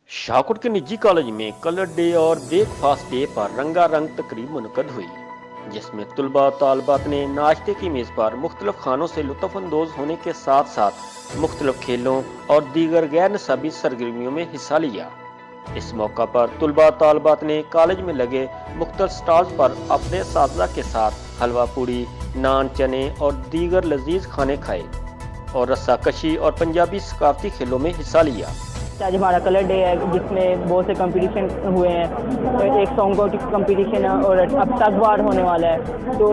शाहकोट के निजी कॉलेज में कलर डे और ब्रेकफास्ट डे पर रंगारंग तकरीब मुनक्कद हुई, जिसमें तुलबा तालबात ने नाश्ते की मेज़ पर मुख्तलिफ खानों से लुत्फ़अंदोज़ होने के साथ साथ मुख्तलिफ खेलों और दीगर गैर निसाबी सरगर्मियों में हिस्सा लिया। इस मौका पर तुलबा तालबात ने कॉलेज में लगे मुख्तलिफ स्टॉल्स पर अपने असातिज़ा के साथ हलवा पूड़ी, नान चने और दीगर लजीज खाने खाए और रस्साकशी और पंजाबी सकाफती खेलों में हिस्सा लिया। आज हमारा कलर डे है जिसमें बहुत से कंपटीशन हुए हैं। एक सॉन्ग कंपटीशन है और अब टग वार होने वाला है। तो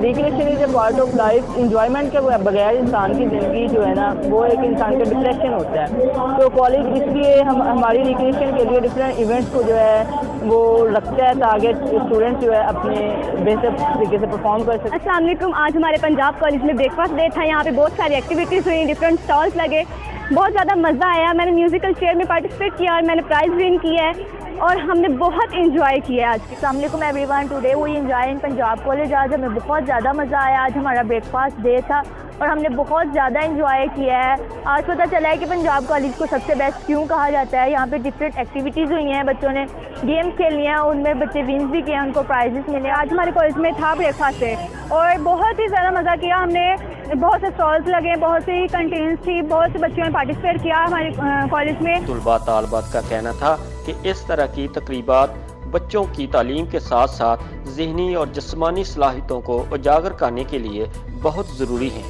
recreation is a part of life. Enjoyment के बगैर इंसान की ज़िंदगी जो है ना वो एक इंसान का डिप्रेशन होता है। तो कॉलेज इसलिए हमारी रिक्रिएशन के लिए डिफरेंट इवेंट्स को जो है वो रखता है ताकि स्टूडेंट्स जो है अपने बेहतर तरीके से परफॉर्म कर सकें। अस्सलाम वालेकुम। आज हमारे पंजाब कॉलेज में ब्रेकफास्ट डे था। यहाँ पे बहुत सारी एक्टिविटीज़ हुई, डिफरेंट स्टॉल्स लगे, बहुत ज़्यादा मज़ा आया। मैंने म्यूज़िकल चेयर में पार्टिसिपेट किया और मैंने प्राइज़ विन किया है और हमने बहुत इंजॉय किया आज। अस्सलाम वालेकुम everyone, today we enjoy in Punjab college. आज हमें बहुत ज़्यादा मज़ा आया। आज हमारा ब्रेकफास्ट डे था और हमने बहुत ज़्यादा इंजॉय किया है। आज पता चला है कि पंजाब कॉलेज को सबसे बेस्ट क्यों कहा जाता है। यहाँ पे डिफरेंट एक्टिविटीज़ हुई हैं, बच्चों ने गेम्स खेली हैं, उनमें बच्चे विन्स भी किए, उनको प्राइजेस मिले। आज हमारे कॉलेज में था ब्रेकफास्ट डे और बहुत ही ज़्यादा मज़ा किया हमने। बहुत से स्टॉल्स लगे, बहुत सी कंटीन्स थी, बहुत से बच्चों ने पार्टिसिपेट किया हमारे कॉलेज में। तुलबा तालबात का कहना था कि इस तरह की तकरीबात बच्चों की तालीम के साथ साथ ज़हनी और जिस्मानी सलाहियतों को उजागर करने के लिए बहुत ज़रूरी हैं।